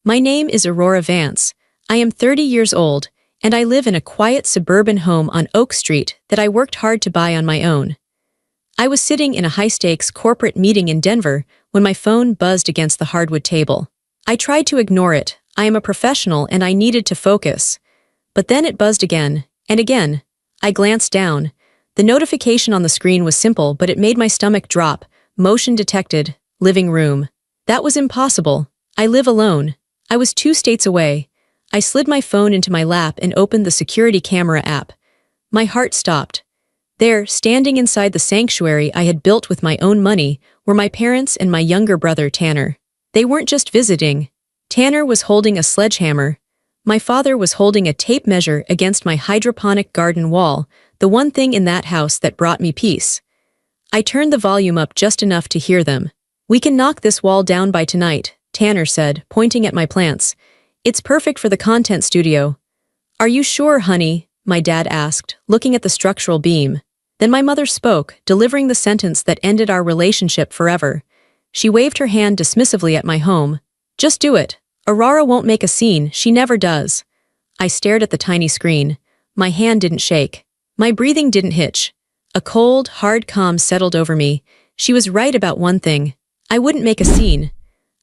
My name is Aurora Vance. I am 30 years old, and I live in a quiet suburban home on Oak Street that I worked hard to buy on my own. I was sitting in a high-stakes corporate meeting in Denver when my phone buzzed against the hardwood table. I tried to ignore it. I am a professional and I needed to focus. But then it buzzed again, and again. I glanced down. The notification on the screen was simple, but it made my stomach drop. Motion detected. Living room. That was impossible. I live alone. I was 2 states away. I slid my phone into my lap and opened the security camera app. My heart stopped. There, standing inside the sanctuary I had built with my own money, were my parents and my younger brother Tanner. They weren't just visiting. Tanner was holding a sledgehammer. My father was holding a tape measure against my hydroponic garden wall, the one thing in that house that brought me peace. I turned the volume up just enough to hear them. "We can knock this wall down by tonight," Tanner said, pointing at my plants. "It's perfect for the content studio." "Are you sure, honey?" my dad asked, looking at the structural beam. Then my mother spoke, delivering the sentence that ended our relationship forever. She waved her hand dismissively at my home. "Just do it. Aurora won't make a scene, she never does." I stared at the tiny screen. My hand didn't shake. My breathing didn't hitch. A cold, hard calm settled over me. She was right about one thing. I wouldn't make a scene.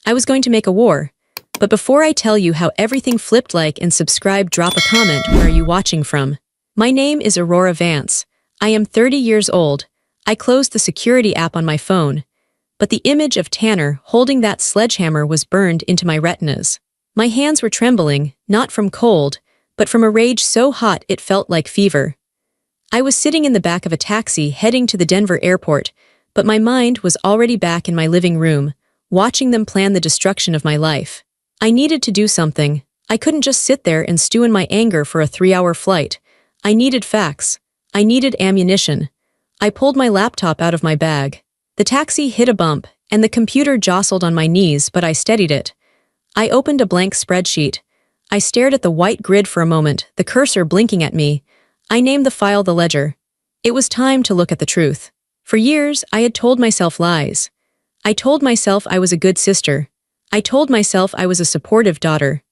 I was going to make a war. But before I tell you how everything flipped, like and subscribe, drop a comment. Where are you watching from? My name is Aurora Vance. I am 30 years old. I closed the security app on my phone. But the image of Tanner holding that sledgehammer was burned into my retinas. My hands were trembling, not from cold, but from a rage so hot it felt like fever. I was sitting in the back of a taxi heading to the Denver airport, but my mind was already back in my living room, watching them plan the destruction of my life. I needed to do something. I couldn't just sit there and stew in my anger for a 3-hour flight. I needed facts. I needed ammunition. I pulled my laptop out of my bag. The taxi hit a bump, and the computer jostled on my knees, but I steadied it. I opened a blank spreadsheet. I stared at the white grid for a moment, the cursor blinking at me. I named the file the ledger. It was time to look at the truth. For years, I had told myself lies. I told myself I was a good sister. I told myself I was a supportive daughter.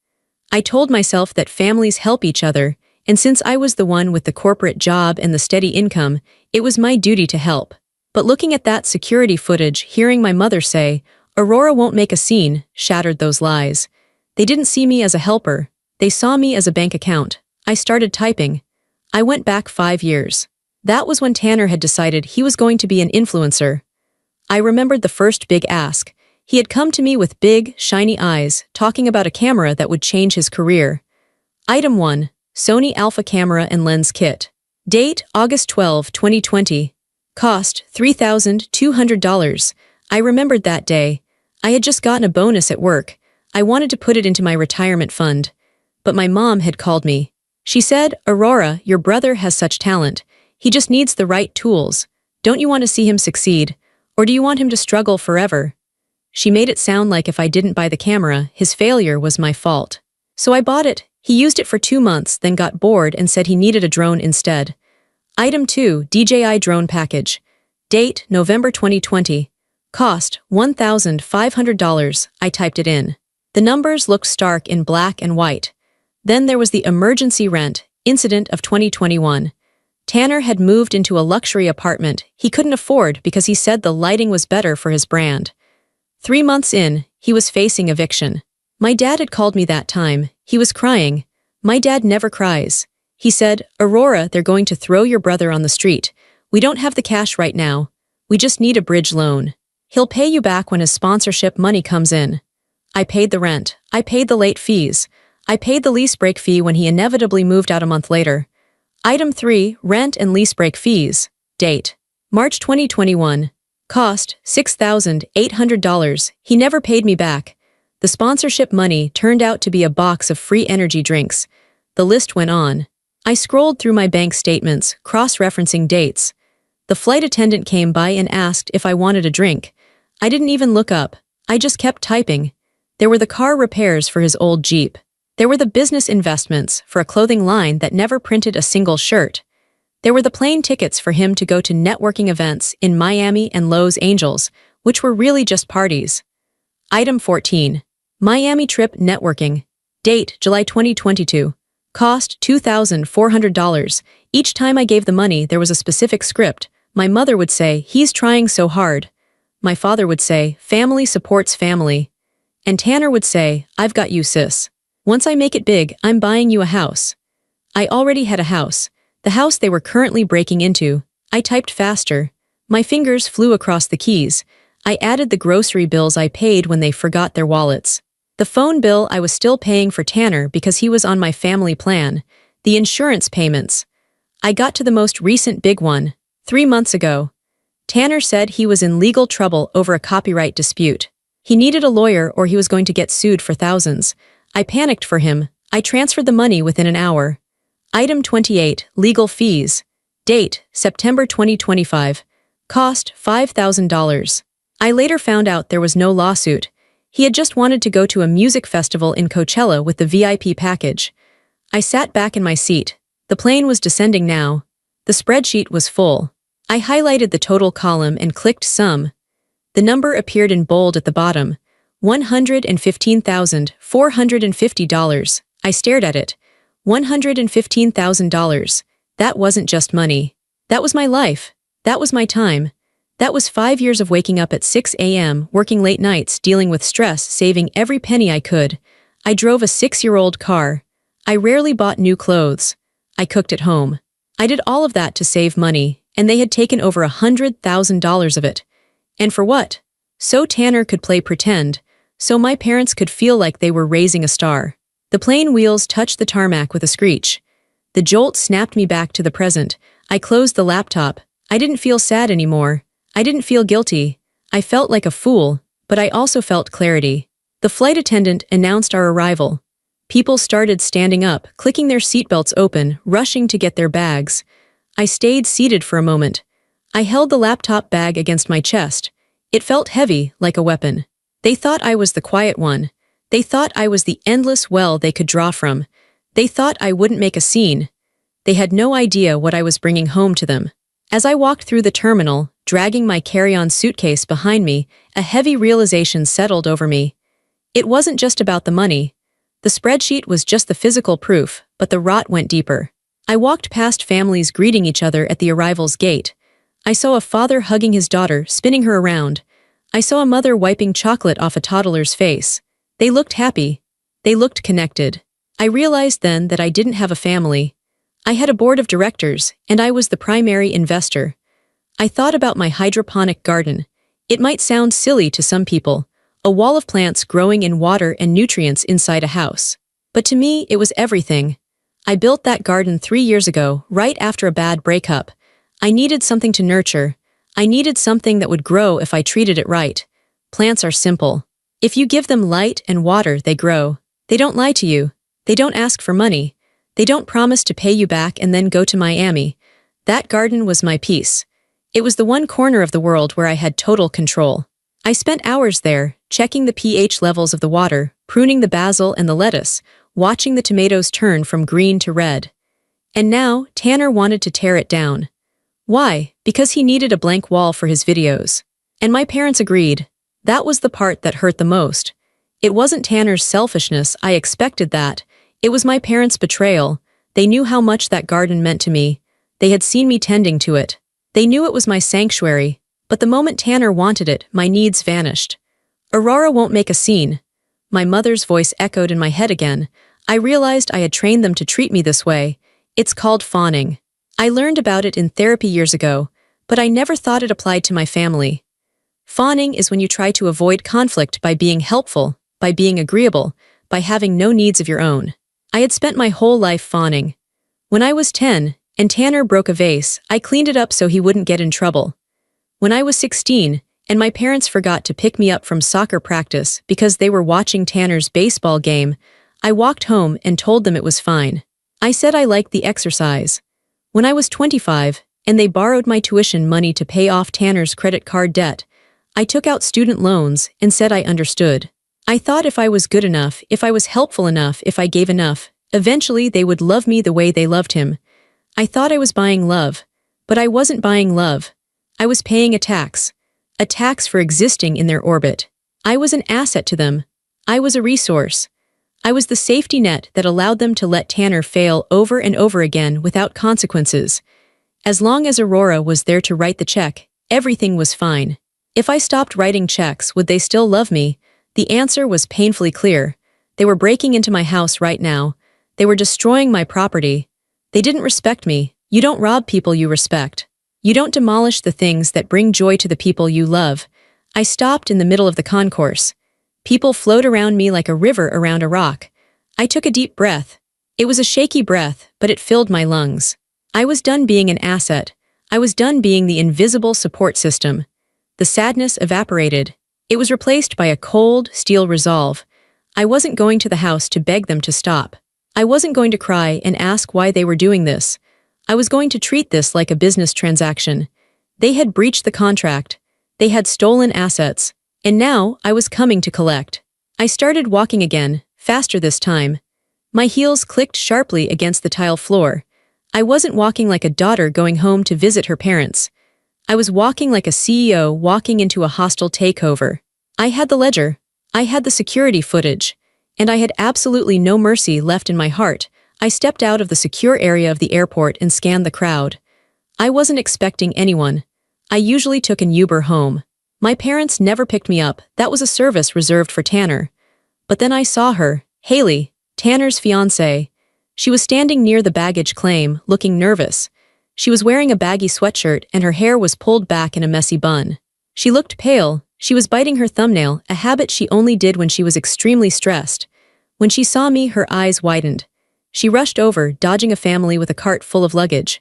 I told myself that families help each other, and since I was the one with the corporate job and the steady income, it was my duty to help. But looking at that security footage, hearing my mother say, "Aurora won't make a scene," shattered those lies. They didn't see me as a helper. They saw me as a bank account. I started typing. I went back 5 years. That was when Tanner had decided he was going to be an influencer. I remembered the first big ask. He had come to me with big, shiny eyes, talking about a camera that would change his career. Item 1. Sony Alpha Camera and Lens Kit. Date, August 12, 2020. Cost, $3,200. I remembered that day. I had just gotten a bonus at work. I wanted to put it into my retirement fund. But my mom had called me. She said, "Aurora, your brother has such talent. He just needs the right tools. Don't you want to see him succeed? Or do you want him to struggle forever?" She made it sound like if I didn't buy the camera, his failure was my fault. So I bought it. He used it for 2 months, then got bored and said he needed a drone instead. Item 2, DJI drone package. Date, November 2020. Cost, $1,500. I typed it in. The numbers looked stark in black and white. Then there was the emergency rent incident of 2021. Tanner had moved into a luxury apartment he couldn't afford because he said the lighting was better for his brand. 3 months in, he was facing eviction. My dad had called me that time. He was crying. My dad never cries. He said, "Aurora, they're going to throw your brother on the street. We don't have the cash right now. We just need a bridge loan. He'll pay you back when his sponsorship money comes in." I paid the rent. I paid the late fees. I paid the lease break fee when he inevitably moved out a month later. Item 3, rent and lease break fees. Date, March 2021. Cost, $6,800. He never paid me back. The sponsorship money turned out to be a box of free energy drinks. The list went on. I scrolled through my bank statements, cross-referencing dates. The flight attendant came by and asked if I wanted a drink. I didn't even look up. I just kept typing. There were the car repairs for his old Jeep. There were the business investments for a clothing line that never printed a single shirt. There were the plane tickets for him to go to networking events in Miami and Los Angeles, which were really just parties. Item 14. Miami trip networking. Date, July 2022. Cost, $2,400. Each time I gave the money, there was a specific script. My mother would say, "He's trying so hard." My father would say, "Family supports family." And Tanner would say, "I've got you, sis. Once I make it big, I'm buying you a house." I already had a house. The house they were currently breaking into. I typed faster. My fingers flew across the keys. I added the grocery bills I paid when they forgot their wallets. The phone bill I was still paying for Tanner because he was on my family plan. The insurance payments. I got to the most recent big one, 3 months ago. Tanner said he was in legal trouble over a copyright dispute. He needed a lawyer or he was going to get sued for thousands. I panicked for him. I transferred the money within an hour. Item 28, legal fees. Date, September 2025. Cost, $5,000. I later found out there was no lawsuit. He had just wanted to go to a music festival in Coachella with the VIP package. I sat back in my seat. The plane was descending now. The spreadsheet was full. I highlighted the total column and clicked sum. The number appeared in bold at the bottom. $115,450. I stared at it. $115,000. That wasn't just money. That was my life. That was my time. That was 5 years of waking up at 6 a.m., working late nights, dealing with stress, saving every penny I could. I drove a 6-year-old car. I rarely bought new clothes. I cooked at home. I did all of that to save money, and they had taken over $100,000 of it. And for what? So Tanner could play pretend, so my parents could feel like they were raising a star. The plane wheels touched the tarmac with a screech. The jolt snapped me back to the present. I closed the laptop. I didn't feel sad anymore. I didn't feel guilty. I felt like a fool, but I also felt clarity. The flight attendant announced our arrival. People started standing up, clicking their seatbelts open, rushing to get their bags. I stayed seated for a moment. I held the laptop bag against my chest. It felt heavy, like a weapon. They thought I was the quiet one. They thought I was the endless well they could draw from. They thought I wouldn't make a scene. They had no idea what I was bringing home to them. As I walked through the terminal, dragging my carry-on suitcase behind me, a heavy realization settled over me. It wasn't just about the money. The spreadsheet was just the physical proof, but the rot went deeper. I walked past families greeting each other at the arrival's gate. I saw a father hugging his daughter, spinning her around. I saw a mother wiping chocolate off a toddler's face. They looked happy. They looked connected. I realized then that I didn't have a family. I had a board of directors, and I was the primary investor. I thought about my hydroponic garden. It might sound silly to some people, a wall of plants growing in water and nutrients inside a house. But to me, it was everything. I built that garden 3 years ago, right after a bad breakup. I needed something to nurture. I needed something that would grow if I treated it right. Plants are simple. If you give them light and water, they grow. They don't lie to you. They don't ask for money. They don't promise to pay you back and then go to Miami. That garden was my peace. It was the one corner of the world where I had total control. I spent hours there, checking the pH levels of the water, pruning the basil and the lettuce, watching the tomatoes turn from green to red. And now, Tanner wanted to tear it down. Why? Because he needed a blank wall for his videos. And my parents agreed. That was the part that hurt the most. It wasn't Tanner's selfishness, I expected that. It was my parents' betrayal. They knew how much that garden meant to me. They had seen me tending to it. They knew it was my sanctuary. But the moment Tanner wanted it, my needs vanished. Aurora won't make a scene. My mother's voice echoed in my head again. I realized I had trained them to treat me this way. It's called fawning. I learned about it in therapy years ago, but I never thought it applied to my family. Fawning is when you try to avoid conflict by being helpful, by being agreeable, by having no needs of your own. I had spent my whole life fawning. When I was 10, and Tanner broke a vase, I cleaned it up so he wouldn't get in trouble. When I was 16, and my parents forgot to pick me up from soccer practice because they were watching Tanner's baseball game, I walked home and told them it was fine. I said I liked the exercise. When I was 25, and they borrowed my tuition money to pay off Tanner's credit card debt, I took out student loans and said I understood. I thought if I was good enough, if I was helpful enough, if I gave enough, eventually they would love me the way they loved him. I thought I was buying love, but I wasn't buying love. I was paying a tax for existing in their orbit. I was an asset to them. I was a resource. I was the safety net that allowed them to let Tanner fail over and over again without consequences. As long as Aurora was there to write the check, everything was fine. If I stopped writing checks, would they still love me? The answer was painfully clear. They were breaking into my house right now. They were destroying my property. They didn't respect me. You don't rob people you respect. You don't demolish the things that bring joy to the people you love. I stopped in the middle of the concourse. People flowed around me like a river around a rock. I took a deep breath. It was a shaky breath, but it filled my lungs. I was done being an asset. I was done being the invisible support system. The sadness evaporated. It was replaced by a cold, steel resolve. I wasn't going to the house to beg them to stop. I wasn't going to cry and ask why they were doing this. I was going to treat this like a business transaction. They had breached the contract. They had stolen assets. And now I was coming to collect. I started walking again, faster this time. My heels clicked sharply against the tile floor. I wasn't walking like a daughter going home to visit her parents. I was walking like a CEO walking into a hostile takeover. I had the ledger. I had the security footage. And I had absolutely no mercy left in my heart. I stepped out of the secure area of the airport and scanned the crowd. I wasn't expecting anyone. I usually took an Uber home. My parents never picked me up. That was a service reserved for Tanner. But then I saw her, Haley, Tanner's fiancée. She was standing near the baggage claim, looking nervous. She was wearing a baggy sweatshirt and her hair was pulled back in a messy bun. She looked pale. She was biting her thumbnail, a habit she only did when she was extremely stressed. When she saw me, her eyes widened. She rushed over, dodging a family with a cart full of luggage.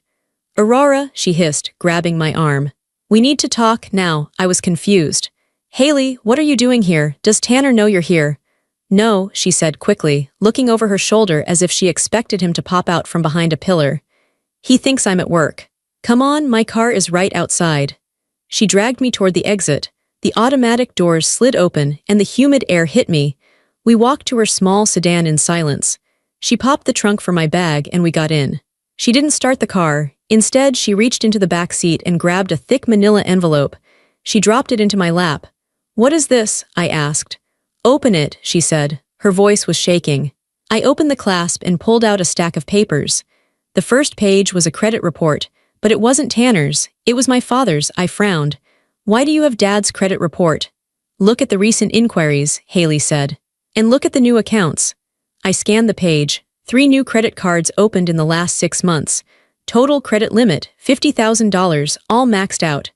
"Aurora," she hissed, grabbing my arm. "We need to talk now." I was confused. "Haley, what are you doing here? Does Tanner know you're here?" "No," she said quickly, looking over her shoulder as if she expected him to pop out from behind a pillar. "He thinks I'm at work. Come on, my car is right outside." She dragged me toward the exit. The automatic doors slid open and the humid air hit me. We walked to her small sedan in silence. She popped the trunk for my bag and we got in. She didn't start the car. Instead, she reached into the back seat and grabbed a thick manila envelope. She dropped it into my lap. "What is this?" I asked. "Open it," she said. Her voice was shaking. I opened the clasp and pulled out a stack of papers. The first page was a credit report, but it wasn't Tanner's. It was my father's. I frowned. "Why do you have Dad's credit report?" "Look at the recent inquiries," Haley said. "And look at the new accounts." I scanned the page. 3 new credit cards opened in the last 6 months. Total credit limit, $50,000, all maxed out.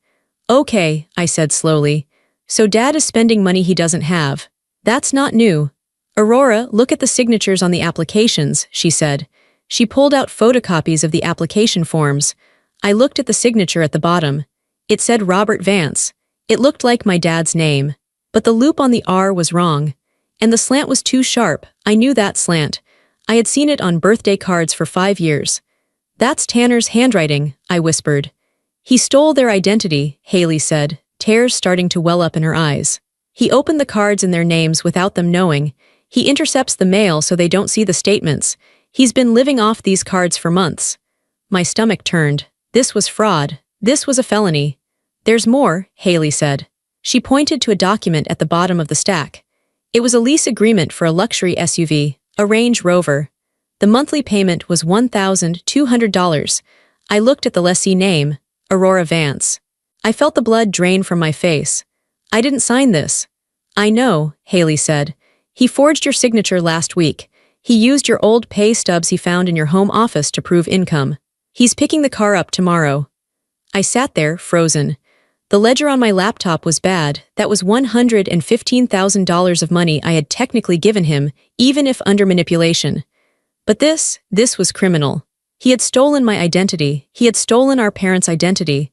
"Okay," I said slowly. "So Dad is spending money he doesn't have. That's not new." "Aurora, look at the signatures on the applications," she said. She pulled out photocopies of the application forms. I looked at the signature at the bottom. It said Robert Vance. It looked like my dad's name. But the loop on the R was wrong. And the slant was too sharp. I knew that slant. I had seen it on birthday cards for 5 years. "That's Tanner's handwriting," I whispered. "He stole their identity," Haley said, tears starting to well up in her eyes. "He opened the cards in their names without them knowing. He intercepts the mail so they don't see the statements. He's been living off these cards for months." My stomach turned. This was fraud. This was a felony. "There's more," Haley said. She pointed to a document at the bottom of the stack. It was a lease agreement for a luxury SUV, a Range Rover. The monthly payment was $1,200. I looked at the lessee name, Aurora Vance. I felt the blood drain from my face. "I didn't sign this." "I know," Haley said. "He forged your signature last week. He used your old pay stubs he found in your home office to prove income. He's picking the car up tomorrow." I sat there, frozen. The ledger on my laptop was bad. That was $115,000 of money I had technically given him, even if under manipulation. But this was criminal. He had stolen my identity. He had stolen our parents' identity.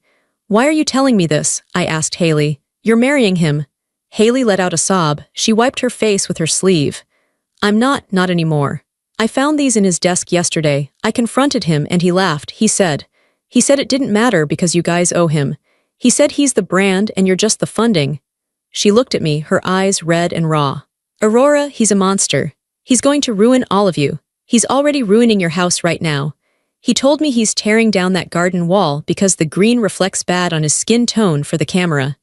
"Why are you telling me this?" I asked Haley. "You're marrying him." Haley let out a sob. She wiped her face with her sleeve. "I'm not anymore. I found these in his desk yesterday. I confronted him and he laughed. He said it didn't matter because you guys owe him. He said he's the brand and you're just the funding." She looked at me, her eyes red and raw. "Aurora, he's a monster. He's going to ruin all of you. He's already ruining your house right now. He told me he's tearing down that garden wall because the green reflects bad on his skin tone for the camera."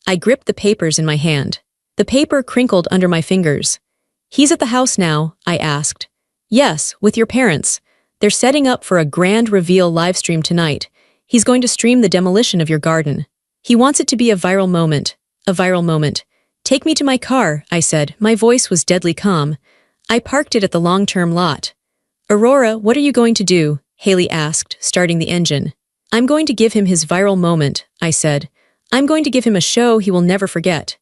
I gripped the papers in my hand. The paper crinkled under my fingers. "He's at the house now?" I asked. "Yes, with your parents. They're setting up for a grand reveal livestream tonight. He's going to stream the demolition of your garden. He wants it to be a viral moment. A viral moment. Take me to my car," I said. My voice was deadly calm. I parked it at the long-term lot. "Aurora, what are you going to do?" Haley asked, starting the engine. "I'm going to give him his viral moment," I said. "I'm going to give him a show he will never forget."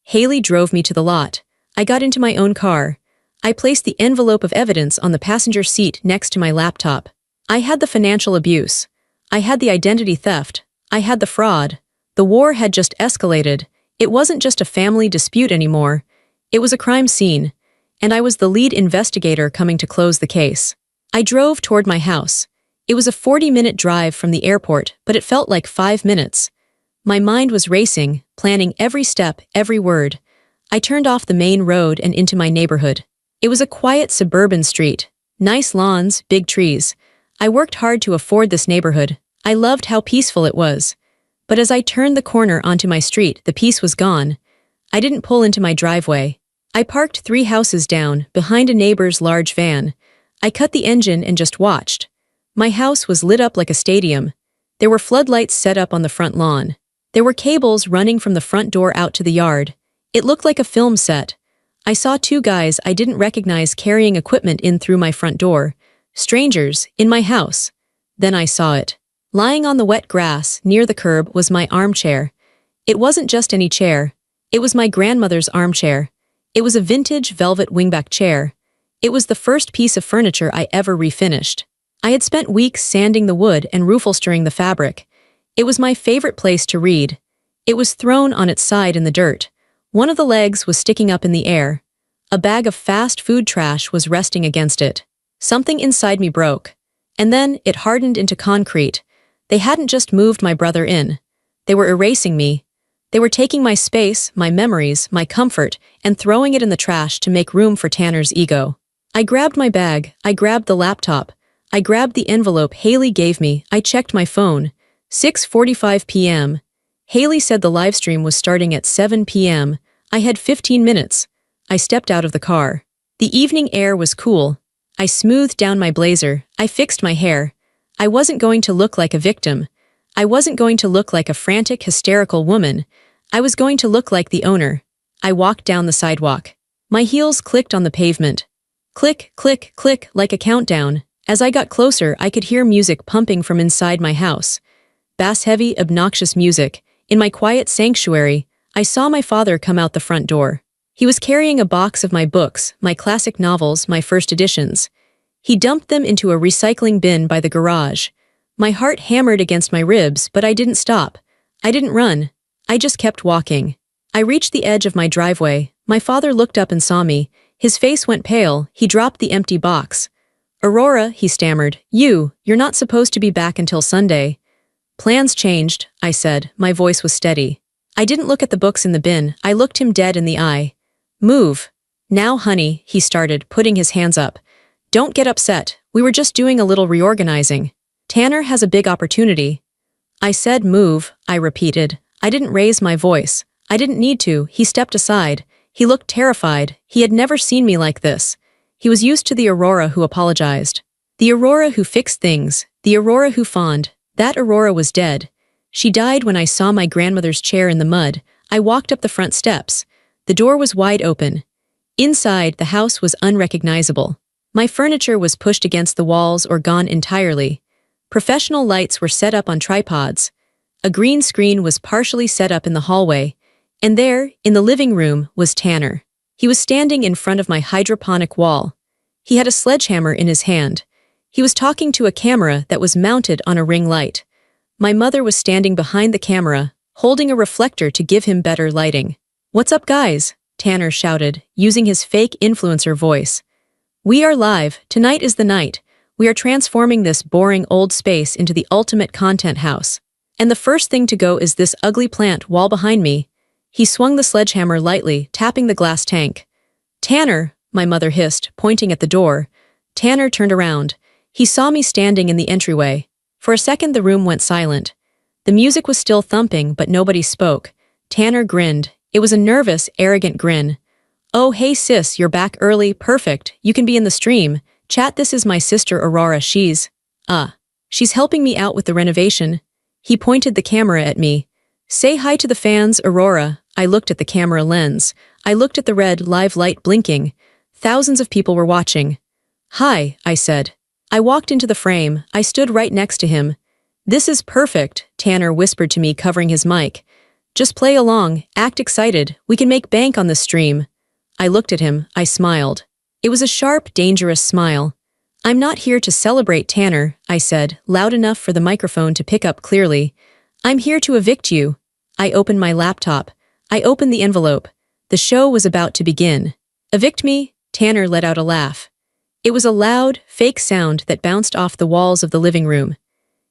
Haley drove me to the lot. I got into my own car. I placed the envelope of evidence on the passenger seat next to my laptop. I had the financial abuse. I had the identity theft. I had the fraud. The war had just escalated. It wasn't just a family dispute anymore. It was a crime scene. And I was the lead investigator coming to close the case. I drove toward my house. It was a 40-minute drive from the airport, but it felt like 5 minutes. My mind was racing, planning every step, every word. I turned off the main road and into my neighborhood. It was a quiet suburban street. Nice lawns, big trees. I worked hard to afford this neighborhood. I loved how peaceful it was. But as I turned the corner onto my street, the peace was gone. I didn't pull into my driveway. I parked 3 houses down, behind a neighbor's large van. I cut the engine and just watched. My house was lit up like a stadium. There were floodlights set up on the front lawn. There were cables running from the front door out to the yard. It looked like a film set. I saw 2 guys I didn't recognize carrying equipment in through my front door. Strangers, in my house. Then I saw it. Lying on the wet grass, near the curb, was my armchair. It wasn't just any chair. It was my grandmother's armchair. It was a vintage velvet wingback chair. It was the first piece of furniture I ever refinished. I had spent weeks sanding the wood and ruffle-stirring the fabric. It was my favorite place to read. It was thrown on its side in the dirt. One of the legs was sticking up in the air. A bag of fast food trash was resting against it. Something inside me broke. And then it hardened into concrete. They hadn't just moved my brother in. They were erasing me. They were taking my space, my memories, my comfort, and throwing it in the trash to make room for Tanner's ego. I grabbed my bag. I grabbed the laptop. I grabbed the envelope Haley gave me. I checked my phone. 6:45 p.m. Haley said the livestream was starting at 7 p.m. I had 15 minutes. I stepped out of the car. The evening air was cool. I smoothed down my blazer. I fixed my hair. I wasn't going to look like a victim. I wasn't going to look like a frantic, hysterical woman. I was going to look like the owner. I walked down the sidewalk. My heels clicked on the pavement. Click, click, click, like a countdown. As I got closer, I could hear music pumping from inside my house. Bass-heavy, obnoxious music. In my quiet sanctuary, I saw my father come out the front door. He was carrying a box of my books, my classic novels, my first editions. He dumped them into a recycling bin by the garage. My heart hammered against my ribs, but I didn't stop. I didn't run. I just kept walking. I reached the edge of my driveway. My father looked up and saw me. His face went pale. He dropped the empty box. "Aurora," he stammered, you're not supposed to be back until Sunday." "Plans changed," I said. My voice was steady. I didn't look at the books in the bin. I looked him dead in the eye. "Move." "Now, honey," he started, putting his hands up. "Don't get upset. We were just doing a little reorganizing. Tanner has a big opportunity." I said move, I repeated. I didn't raise my voice. I didn't need to. He stepped aside. He looked terrified. He had never seen me like this. He was used to the Aurora who apologized. The Aurora who fixed things. The Aurora who fawned. That Aurora was dead. She died when I saw my grandmother's chair in the mud. I walked up the front steps. The door was wide open. Inside, the house was unrecognizable. My furniture was pushed against the walls or gone entirely. Professional lights were set up on tripods. A green screen was partially set up in the hallway. And there, in the living room, was Tanner. He was standing in front of my hydroponic wall. He had a sledgehammer in his hand. He was talking to a camera that was mounted on a ring light. My mother was standing behind the camera, holding a reflector to give him better lighting. "What's up, guys?" Tanner shouted, using his fake influencer voice. "We are live. Tonight is the night. We are transforming this boring old space into the ultimate content house. And the first thing to go is this ugly plant wall behind me." He swung the sledgehammer lightly, tapping the glass tank. "Tanner," my mother hissed, pointing at the door. Tanner turned around. He saw me standing in the entryway. For a second the room went silent. The music was still thumping, but nobody spoke. Tanner grinned. It was a nervous, arrogant grin. "Oh, hey sis, you're back early, perfect, you can be in the stream. Chat, this is my sister Aurora, she's helping me out with the renovation." He pointed the camera at me. "Say hi to the fans, Aurora." I looked at the camera lens. I looked at the red, live light blinking. Thousands of people were watching. "Hi," I said. I walked into the frame. I stood right next to him. "This is perfect," Tanner whispered to me, covering his mic. "Just play along, act excited, we can make bank on this stream." I looked at him, I smiled. It was a sharp, dangerous smile. "I'm not here to celebrate, Tanner," I said, loud enough for the microphone to pick up clearly. "I'm here to evict you." I opened my laptop. I opened the envelope. The show was about to begin. "Evict me?" Tanner let out a laugh. It was a loud, fake sound that bounced off the walls of the living room.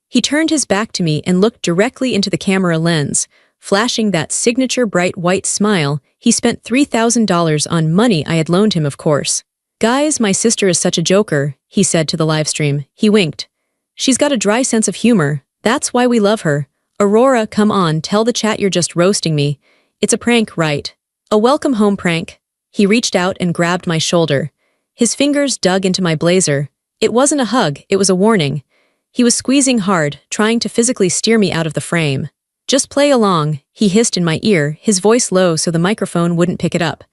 He turned his back to me and looked directly into the camera lens, flashing that signature bright white smile. He spent $3,000 on money I had loaned him, of course. "Guys, my sister is such a joker," he said to the livestream. He winked. "She's got a dry sense of humor. That's why we love her. Aurora, come on, tell the chat you're just roasting me. It's a prank, right? A welcome home prank." He reached out and grabbed my shoulder. His fingers dug into my blazer. It wasn't a hug, it was a warning. He was squeezing hard, trying to physically steer me out of the frame. "Just play along," he hissed in my ear, his voice low so the microphone wouldn't pick it up.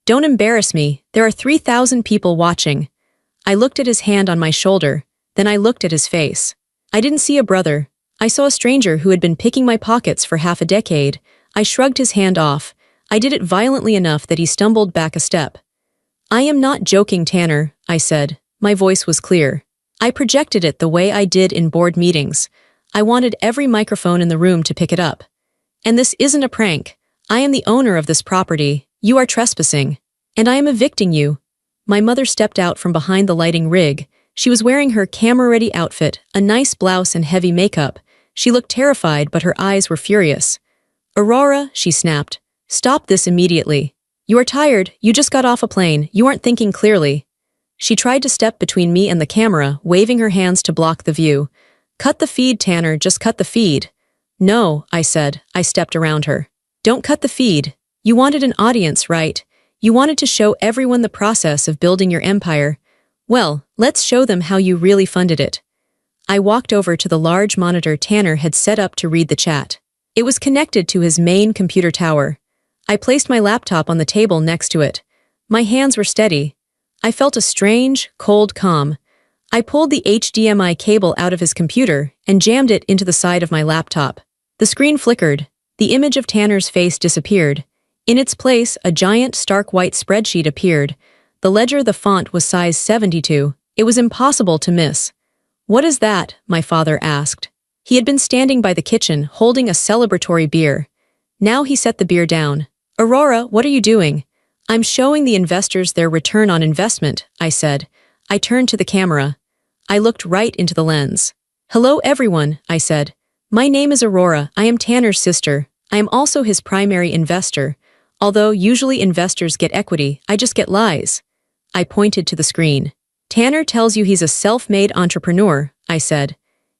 "Don't embarrass me, there are 3,000 people watching." I looked at his hand on my shoulder, then I looked at his face. I didn't see a brother. I saw a stranger who had been picking my pockets for half a decade. I shrugged his hand off. I did it violently enough that he stumbled back a step. "I am not joking, Tanner," I said. My voice was clear. I projected it the way I did in board meetings. I wanted every microphone in the room to pick it up. "And this isn't a prank. I am the owner of this property. You are trespassing. And I am evicting you." My mother stepped out from behind the lighting rig. She was wearing her camera-ready outfit, a nice blouse and heavy makeup. She looked terrified, but her eyes were furious. "Aurora," she snapped. "Stop this immediately. You are tired, you just got off a plane, you aren't thinking clearly." She tried to step between me and the camera, waving her hands to block the view. "Cut the feed, Tanner, just cut the feed." "No," I said. I stepped around her. "Don't cut the feed. You wanted an audience, right? You wanted to show everyone the process of building your empire. Well, let's show them how you really funded it." I walked over to the large monitor Tanner had set up to read the chat. It was connected to his main computer tower. I placed my laptop on the table next to it. My hands were steady. I felt a strange, cold calm. I pulled the HDMI cable out of his computer and jammed it into the side of my laptop. The screen flickered. The image of Tanner's face disappeared. In its place, a giant, stark white spreadsheet appeared. The ledger, the font was size 72. It was impossible to miss. "What is that?" my father asked. He had been standing by the kitchen, holding a celebratory beer. Now he set the beer down. "Aurora, what are you doing?" "I'm showing the investors their return on investment," I said. I turned to the camera. I looked right into the lens. "Hello everyone," I said. "My name is Aurora. I am Tanner's sister. I am also his primary investor. Although usually investors get equity, I just get lies." I pointed to the screen. "Tanner tells you he's a self-made entrepreneur," I said.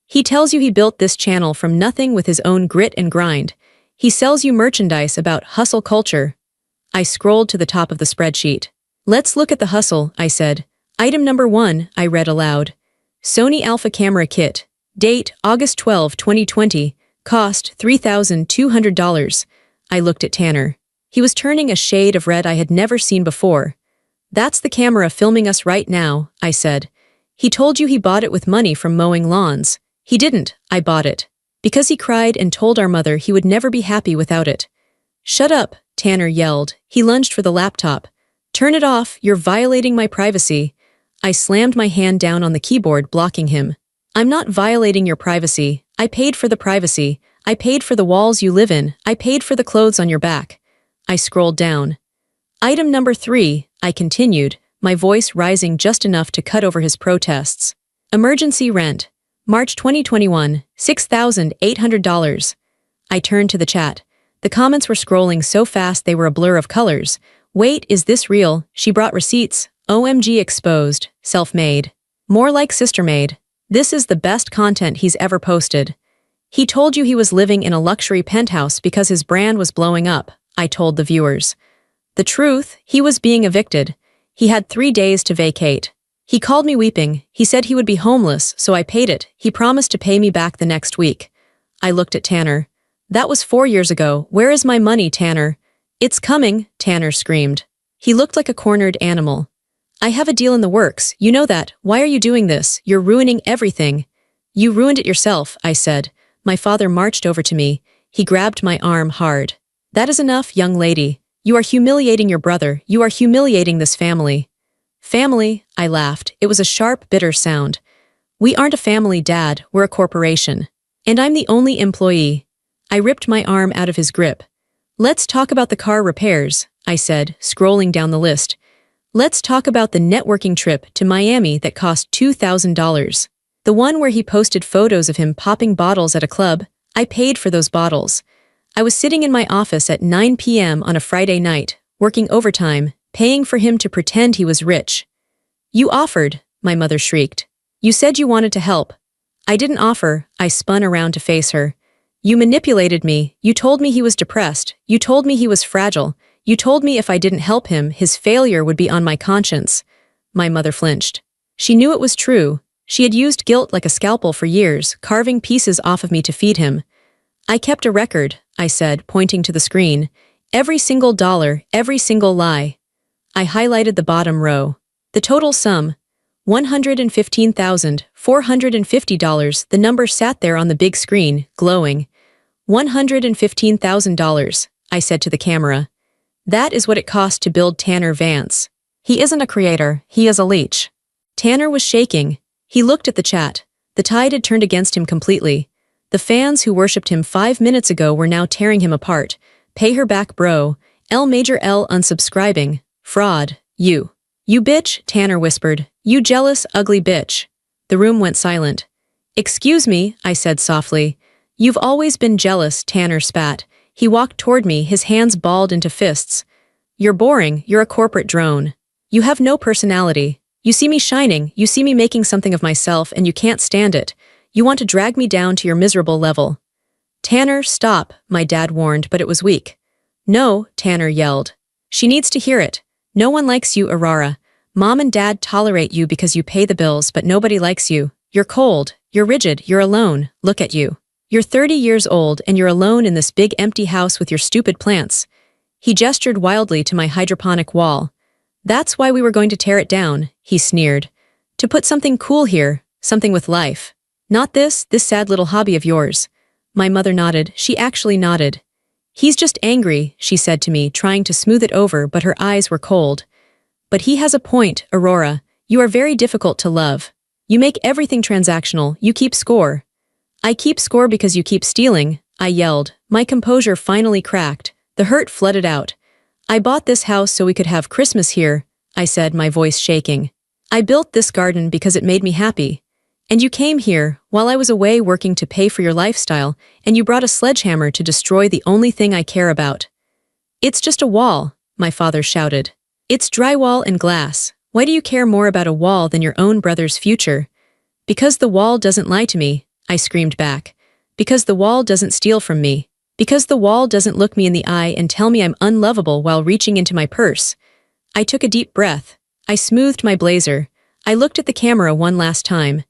"He tells you he built this channel from nothing with his own grit and grind. He sells you merchandise about hustle culture." I scrolled to the top of the spreadsheet. "Let's look at the hustle," I said. "Item number 1, I read aloud. Sony Alpha Camera Kit. Date, August 12, 2020. Cost, $3,200. I looked at Tanner. He was turning a shade of red I had never seen before. "That's the camera filming us right now," I said. "He told you he bought it with money from mowing lawns." "He didn't, I bought it. Because he cried and told our mother he would never be happy without it." "Shut up," Tanner yelled. He lunged for the laptop. "Turn it off, you're violating my privacy." I slammed my hand down on the keyboard, blocking him. "I'm not violating your privacy. I paid for the privacy. I paid for the walls you live in. I paid for the clothes on your back." I scrolled down. "Item number 3, I continued, my voice rising just enough to cut over his protests. Emergency rent. March 2021, $6,800. I turned to the chat. The comments were scrolling so fast they were a blur of colors. "Wait, is this real? She brought receipts. OMG exposed. Self-made. More like sister-made. This is the best content he's ever posted. He told you he was living in a luxury penthouse because his brand was blowing up." I told the viewers. The truth, he was being evicted. He had 3 days to vacate. He called me weeping. He said he would be homeless, so I paid it. He promised to pay me back the next week. I looked at Tanner. That was 4 years ago. Where is my money, Tanner? It's coming, Tanner screamed. He looked like a cornered animal. I have a deal in the works, you know that. Why are you doing this? You're ruining everything. You ruined it yourself, I said. My father marched over to me. He grabbed my arm hard. That is enough, young lady. You are humiliating your brother. You are humiliating this family. Family, I laughed. It was a sharp, bitter sound. We aren't a family, Dad. We're a corporation. And I'm the only employee. I ripped my arm out of his grip. Let's talk about the car repairs, I said, scrolling down the list. Let's talk about the networking trip to Miami that cost $2,000. The one where he posted photos of him popping bottles at a club. I paid for those bottles. I was sitting in my office at 9 p.m. on a Friday night, working overtime, paying for him to pretend he was rich. You offered, my mother shrieked. You said you wanted to help. I didn't offer, I spun around to face her. You manipulated me, you told me he was depressed, you told me he was fragile, you told me if I didn't help him, his failure would be on my conscience. My mother flinched. She knew it was true. She had used guilt like a scalpel for years, carving pieces off of me to feed him. I kept a record, I said, pointing to the screen. Every single dollar, every single lie. I highlighted the bottom row. The total sum, $115,450. The number sat there on the big screen, glowing. $115,000, I said to the camera. That is what it cost to build Tanner Vance. He isn't a creator, he is a leech. Tanner was shaking. He looked at the chat. The tide had turned against him completely. The fans who worshipped him 5 minutes ago were now tearing him apart. Pay her back, bro. L major L unsubscribing. Fraud. You bitch, Tanner whispered. You jealous, ugly bitch. The room went silent. Excuse me, I said softly. You've always been jealous, Tanner spat. He walked toward me, his hands balled into fists. You're boring, you're a corporate drone. You have no personality. You see me shining, you see me making something of myself, and you can't stand it. You want to drag me down to your miserable level. Tanner, stop, my dad warned, but it was weak. No, Tanner yelled. She needs to hear it. No one likes you, Aurora. Mom and Dad tolerate you because you pay the bills, but nobody likes you. You're cold, you're rigid, you're alone. Look at you. You're 30 years old and you're alone in this big empty house with your stupid plants. He gestured wildly to my hydroponic wall. That's why we were going to tear it down, he sneered. To put something cool here, something with life. Not this sad little hobby of yours. My mother nodded. She actually nodded. He's just angry, she said to me, trying to smooth it over, but her eyes were cold. But he has a point, Aurora. You are very difficult to love. You make everything transactional. You keep score. I keep score because you keep stealing, I yelled. My composure finally cracked. The hurt flooded out. I bought this house so we could have Christmas here, I said, my voice shaking. I built this garden because it made me happy. And you came here, while I was away working to pay for your lifestyle, and you brought a sledgehammer to destroy the only thing I care about. It's just a wall, my father shouted. It's drywall and glass. Why do you care more about a wall than your own brother's future? Because the wall doesn't lie to me, I screamed back. Because the wall doesn't steal from me. Because the wall doesn't look me in the eye and tell me I'm unlovable while reaching into my purse. I took a deep breath. I smoothed my blazer. I looked at the camera one last time.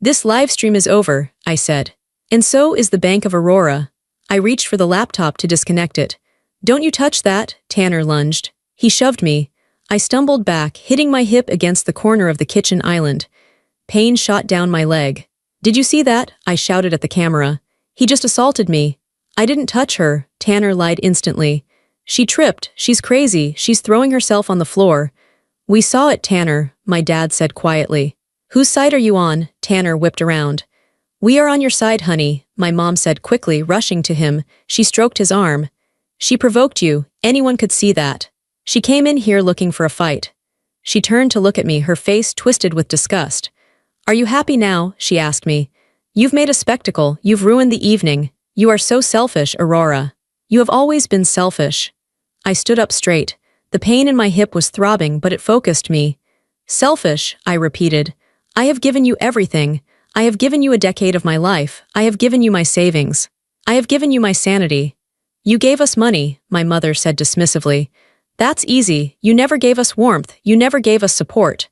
This live stream is over, I said. And so is the Bank of Aurora. I reached for the laptop to disconnect it. Don't you touch that, Tanner lunged. He shoved me. I stumbled back, hitting my hip against the corner of the kitchen island. Pain shot down my leg. Did you see that? I shouted at the camera. He just assaulted me. I didn't touch her, Tanner lied instantly. She tripped. She's crazy. She's throwing herself on the floor. We saw it, Tanner, my dad said quietly. Whose side are you on? Tanner whipped around. We are on your side, honey, my mom said quickly, rushing to him. She stroked his arm. She provoked you. Anyone could see that. She came in here looking for a fight. She turned to look at me, her face twisted with disgust. Are you happy now? She asked me. You've made a spectacle. You've ruined the evening. You are so selfish, Aurora. You have always been selfish. I stood up straight. The pain in my hip was throbbing, but it focused me. Selfish, I repeated. I have given you everything. I have given you a decade of my life. I have given you my savings. I have given you my sanity. You gave us money, my mother said dismissively. That's easy. You never gave us warmth. You never gave us support.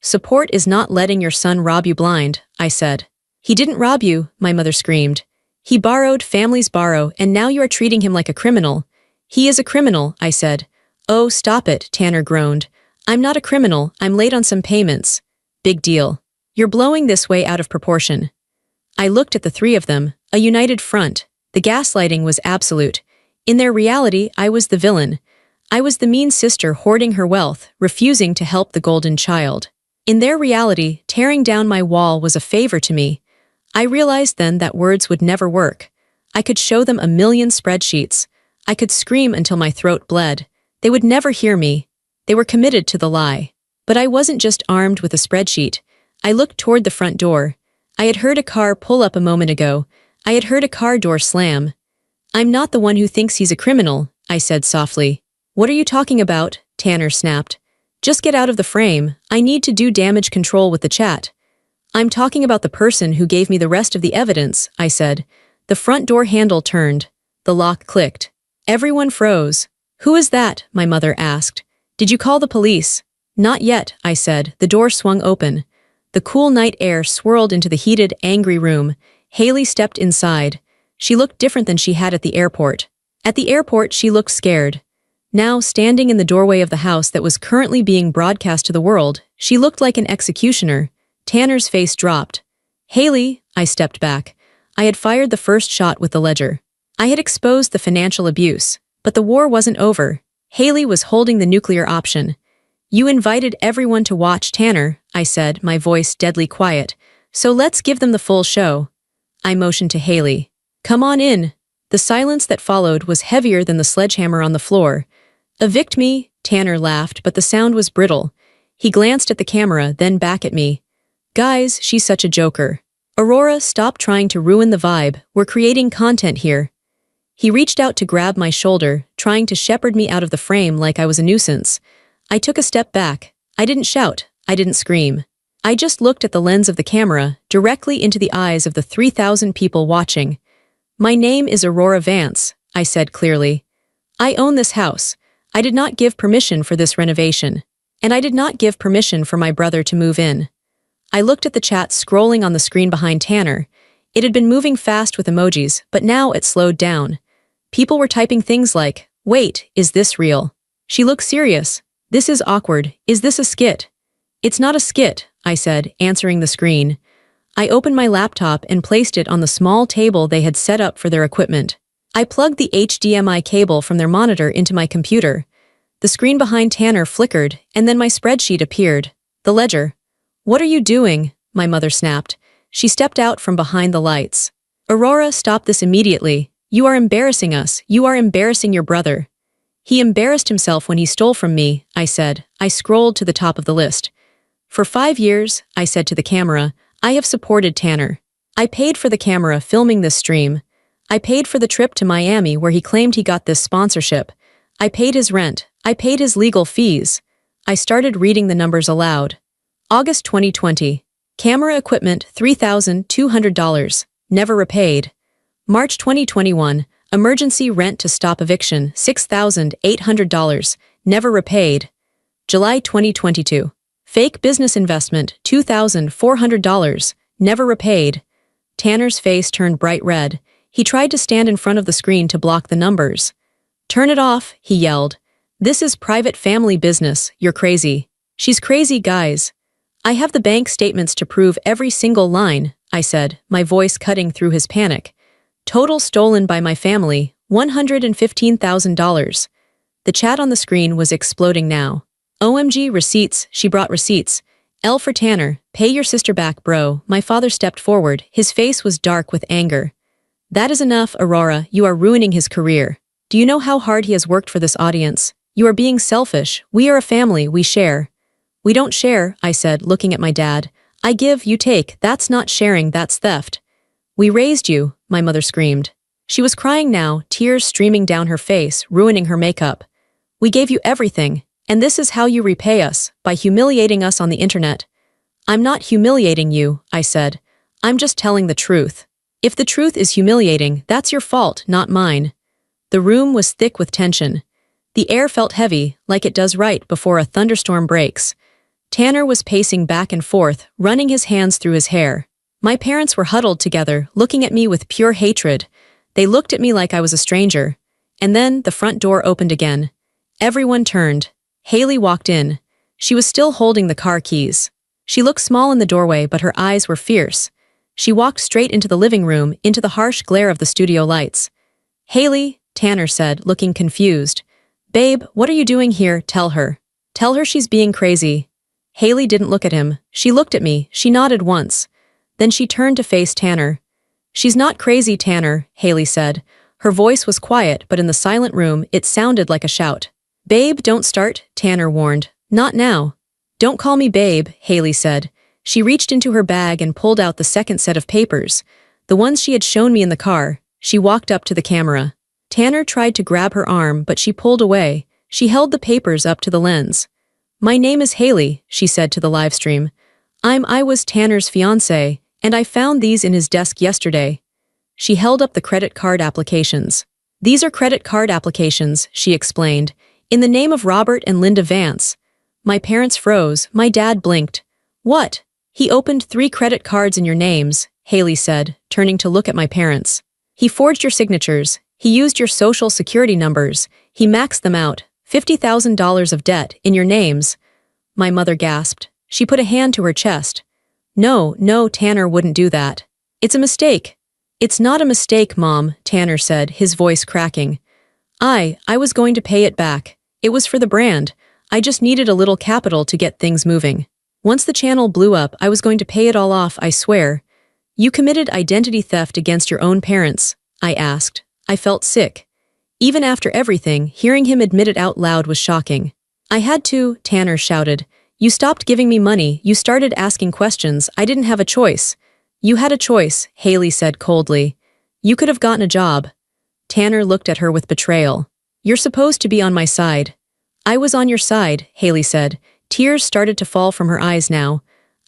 Support is not letting your son rob you blind, I said. He didn't rob you, my mother screamed. He borrowed, families borrow, and now you are treating him like a criminal. He is a criminal, I said. Oh, stop it, Tanner groaned. I'm not a criminal, I'm late on some payments. Big deal. You're blowing this way out of proportion. I looked at the three of them, a united front. The gaslighting was absolute. In their reality, I was the villain. I was the mean sister hoarding her wealth, refusing to help the golden child. In their reality, tearing down my wall was a favor to me. I realized then that words would never work. I could show them a million spreadsheets. I could scream until my throat bled. They would never hear me. They were committed to the lie. But I wasn't just armed with a spreadsheet. I looked toward the front door. I had heard a car pull up a moment ago. I had heard a car door slam. I'm not the one who thinks he's a criminal, I said softly. What are you talking about? Tanner snapped. Just get out of the frame. I need to do damage control with the chat. I'm talking about the person who gave me the rest of the evidence, I said. The front door handle turned. The lock clicked. Everyone froze. Who is that? My mother asked. Did you call the police? Not yet, I said. The door swung open. The cool night air swirled into the heated, angry room. Haley stepped inside. She looked different than she had at the airport. At the airport, she looked scared. Now, standing in the doorway of the house that was currently being broadcast to the world, she looked like an executioner. Tanner's face dropped. Haley, I stepped back. I had fired the first shot with the ledger. I had exposed the financial abuse. But the war wasn't over. Haley was holding the nuclear option. You invited everyone to watch Tanner, I said, my voice deadly quiet. So let's give them the full show. I motioned to Haley. Come on in. The silence that followed was heavier than the sledgehammer on the floor. Evict me, Tanner laughed, but the sound was brittle. He glanced at the camera, then back at me. Guys, she's such a joker. Aurora, stop trying to ruin the vibe. We're creating content here. He reached out to grab my shoulder, trying to shepherd me out of the frame like I was a nuisance. I took a step back. I didn't shout. I didn't scream. I just looked at the lens of the camera, directly into the eyes of the 3,000 people watching. My name is Aurora Vance, I said clearly. I own this house. I did not give permission for this renovation. And I did not give permission for my brother to move in. I looked at the chat scrolling on the screen behind Tanner. It had been moving fast with emojis, but now it slowed down. People were typing things like, wait, is this real? She looks serious. This is awkward. Is this a skit? It's not a skit, I said, answering the screen. I opened my laptop and placed it on the small table they had set up for their equipment. I plugged the HDMI cable from their monitor into my computer. The screen behind Tanner flickered, and then my spreadsheet appeared. The ledger. What are you doing? My mother snapped. She stepped out from behind the lights. Aurora, stop this immediately. You are embarrassing us. You are embarrassing your brother. He embarrassed himself when he stole from me, I said. I scrolled to the top of the list. For 5 years, I said to the camera, I have supported Tanner. I paid for the camera filming this stream. I paid for the trip to Miami where he claimed he got this sponsorship. I paid his rent. I paid his legal fees. I started reading the numbers aloud. August 2020. Camera equipment $3,200. Never repaid. March 2021. Emergency rent to stop eviction $6,800. Never repaid. July 2022. Fake business investment $2,400. Never repaid. Tanner's face turned bright red. He tried to stand in front of the screen to block the numbers. Turn it off, he yelled. This is private family business. You're crazy. She's crazy, guys. I have the bank statements to prove every single line, I said, my voice cutting through his panic. Total stolen by my family, $115,000. The chat on the screen was exploding now. OMG receipts, she brought receipts. L for Tanner, pay your sister back, bro. My father stepped forward. His face was dark with anger. That is enough, Aurora. You are ruining his career. Do you know how hard he has worked for this audience? You are being selfish. We are a family. We share. We don't share, I said, looking at my dad. I give, you take. That's not sharing, that's theft. We raised you, my mother screamed. She was crying now, tears streaming down her face, ruining her makeup. We gave you everything, and this is how you repay us, by humiliating us on the internet. I'm not humiliating you, I said. I'm just telling the truth. If the truth is humiliating, that's your fault, not mine. The room was thick with tension. The air felt heavy, like it does right before a thunderstorm breaks. Tanner was pacing back and forth, running his hands through his hair. My parents were huddled together, looking at me with pure hatred. They looked at me like I was a stranger. And then the front door opened again. Everyone turned. Haley walked in. She was still holding the car keys. She looked small in the doorway, but her eyes were fierce. She walked straight into the living room, into the harsh glare of the studio lights. "Haley," Tanner said, looking confused. "Babe, what are you doing here? Tell her. Tell her she's being crazy." Haley didn't look at him. She looked at me. She nodded once. Then she turned to face Tanner. "She's not crazy, Tanner," Haley said. Her voice was quiet, but in the silent room, it sounded like a shout. "Babe, don't start," Tanner warned. "Not now." "Don't call me babe," Haley said. She reached into her bag and pulled out the second set of papers, the ones she had shown me in the car. She walked up to the camera. Tanner tried to grab her arm, but she pulled away. She held the papers up to the lens. "My name is Haley," she said to the livestream. I was Tanner's fiancée, and I found these in his desk yesterday." She held up the credit card applications. "These are credit card applications," she explained, "in the name of Robert and Linda Vance." My parents froze. My dad blinked. "What?" "He opened 3 credit cards in your names," Haley said, turning to look at my parents. "He forged your signatures. He used your social security numbers. He maxed them out. $50,000 of debt in your names." My mother gasped. She put a hand to her chest. No, Tanner wouldn't do that. "It's a mistake." "It's not a mistake, Mom," Tanner said, his voice cracking. I was going to pay it back. It was for the brand. I just needed a little capital to get things moving. Once the channel blew up, I was going to pay it all off, I swear." "You committed identity theft against your own parents?" I asked. I felt sick. Even after everything, hearing him admit it out loud was shocking. "I had to," Tanner shouted. "You stopped giving me money, you started asking questions, I didn't have a choice." "You had a choice," Haley said coldly. "You could have gotten a job." Tanner looked at her with betrayal. "You're supposed to be on my side." "I was on your side," Haley said. Tears started to fall from her eyes now.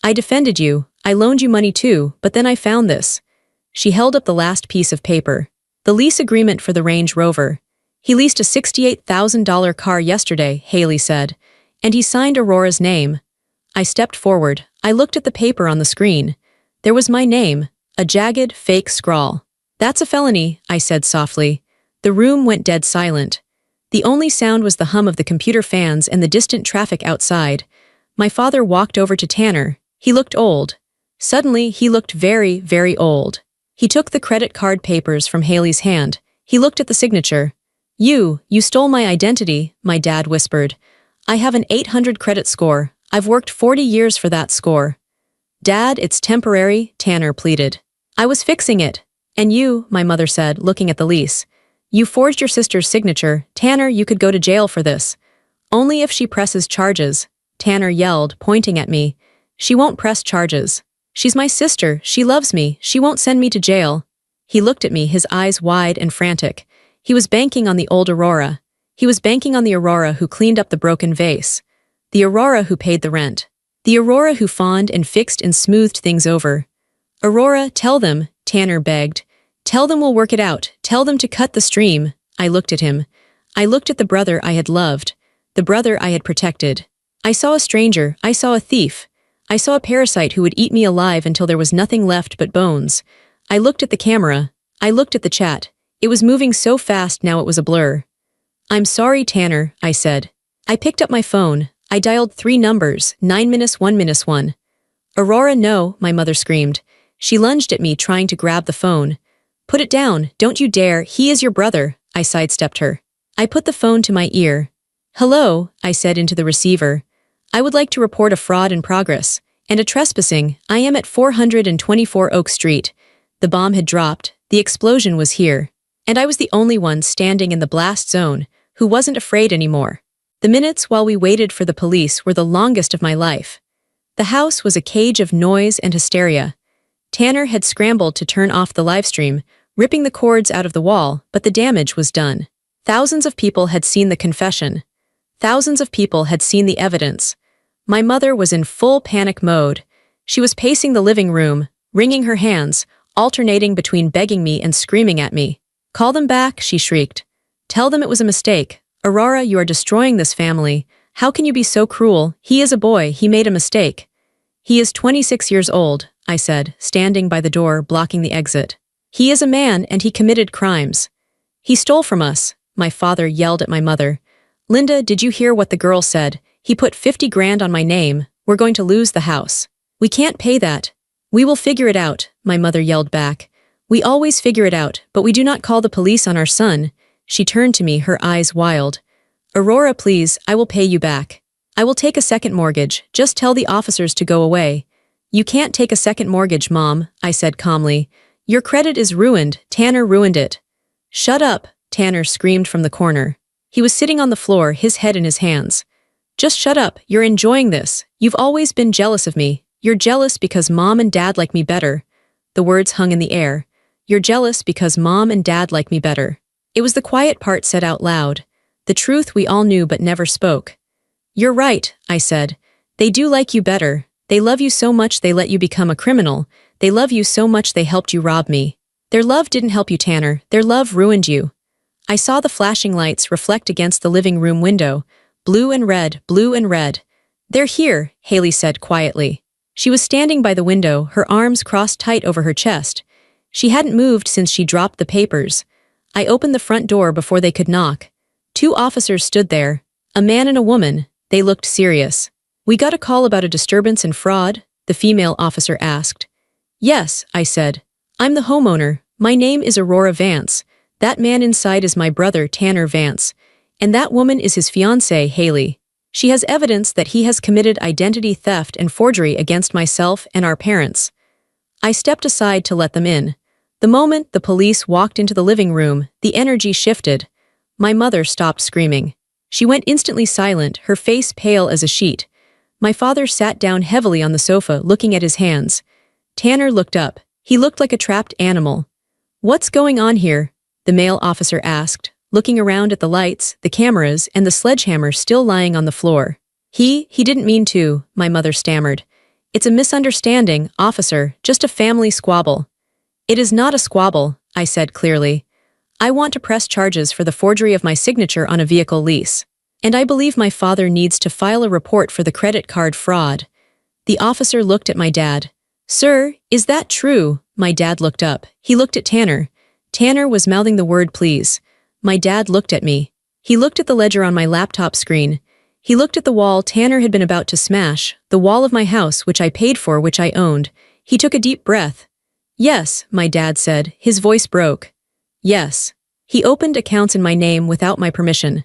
"I defended you, I loaned you money too, but then I found this." She held up the last piece of paper. "The lease agreement for the Range Rover. He leased a $68,000 car yesterday," Haley said. "And he signed Aurora's name." I stepped forward. I looked at the paper on the screen. There was my name, a jagged, fake scrawl. "That's a felony," I said softly. The room went dead silent. The only sound was the hum of the computer fans and the distant traffic outside. My father walked over to Tanner. He looked old. Suddenly, he looked very, very old. He took the credit card papers from Haley's hand. He looked at the signature. You stole my identity," my dad whispered. "I have an 800 credit score. I've worked 40 years for that score." "Dad, it's temporary," Tanner pleaded. "I was fixing it." "And you," my mother said, looking at the lease. "You forged your sister's signature. Tanner, you could go to jail for this." "Only if she presses charges," Tanner yelled, pointing at me. "She won't press charges. She's my sister. She loves me. She won't send me to jail." He looked at me, his eyes wide and frantic. He was banking on the old Aurora. He was banking on the Aurora who cleaned up the broken vase. The Aurora who paid the rent. The Aurora who fawned and fixed and smoothed things over. "Aurora, tell them," Tanner begged. "Tell them we'll work it out. Tell them to cut the stream." I looked at him. I looked at the brother I had loved. The brother I had protected. I saw a stranger. I saw a thief. I saw a parasite who would eat me alive until there was nothing left but bones. I looked at the camera. I looked at the chat. It was moving so fast now it was a blur. "I'm sorry, Tanner," I said. I picked up my phone. I dialed 3 numbers, 9-1-1. "Aurora, no," my mother screamed. She lunged at me, trying to grab the phone. "Put it down, don't you dare, he is your brother," I sidestepped her. I put the phone to my ear. "Hello," I said into the receiver. "I would like to report a fraud in progress, and a trespassing. I am at 424 Oak Street. The bomb had dropped, the explosion was here. And I was the only one standing in the blast zone, who wasn't afraid anymore. The minutes while we waited for the police were the longest of my life. The house was a cage of noise and hysteria. Tanner had scrambled to turn off the livestream, ripping the cords out of the wall, but the damage was done. Thousands of people had seen the confession. Thousands of people had seen the evidence. My mother was in full panic mode. She was pacing the living room, wringing her hands, alternating between begging me and screaming at me. "Call them back," she shrieked. Tell them it was a mistake. Aurora, you are destroying this family. How can you be so cruel? He is a boy, he made a mistake. He is 26 years old, I said, standing by the door blocking the exit. He is a man and he committed crimes. He stole from us, my father yelled at my mother. Linda, did you hear what the girl said? He put 50 grand on my name. We're going to lose the house. We can't pay that. We will figure it out, my mother yelled back. We always figure it out, but we do not call the police on our son. She turned to me, her eyes wild. Aurora, please, I will pay you back. I will take a second mortgage, just tell the officers to go away. You can't take a second mortgage, Mom, I said calmly. Your credit is ruined, Tanner ruined it. Shut up, Tanner screamed from the corner. He was sitting on the floor, his head in his hands. Just shut up, you're enjoying this. You've always been jealous of me. You're jealous because Mom and Dad like me better. The words hung in the air. You're jealous because Mom and Dad like me better. It was the quiet part said out loud. The truth we all knew but never spoke. You're right, I said. They do like you better. They love you so much they let you become a criminal. They love you so much they helped you rob me. Their love didn't help you, Tanner. Their love ruined you. I saw the flashing lights reflect against the living room window. Blue and red, blue and red. They're here, Haley said quietly. She was standing by the window, her arms crossed tight over her chest. She hadn't moved since she dropped the papers. I opened the front door before they could knock. 2 officers stood there, a man and a woman. They looked serious. We got a call about a disturbance and fraud, the female officer asked. Yes, I said. I'm the homeowner. My name is Aurora Vance. That man inside is my brother, Tanner Vance. And that woman is his fiancée, Haley. She has evidence that he has committed identity theft and forgery against myself and our parents. I stepped aside to let them in. The moment the police walked into the living room, the energy shifted. My mother stopped screaming. She went instantly silent, her face pale as a sheet. My father sat down heavily on the sofa, looking at his hands. Tanner looked up. He looked like a trapped animal. What's going on here? The male officer asked, looking around at the lights, the cameras, and the sledgehammer still lying on the floor. He didn't mean to, my mother stammered. It's a misunderstanding, officer, just a family squabble. It is not a squabble, I said clearly. I want to press charges for the forgery of my signature on a vehicle lease. And I believe my father needs to file a report for the credit card fraud. The officer looked at my dad. Sir, is that true? My dad looked up. He looked at Tanner. Tanner was mouthing the word please. My dad looked at me. He looked at the ledger on my laptop screen. He looked at the wall Tanner had been about to smash, the wall of my house which I paid for, which I owned. He took a deep breath. Yes, my dad said. His voice broke. Yes. He opened accounts in my name without my permission.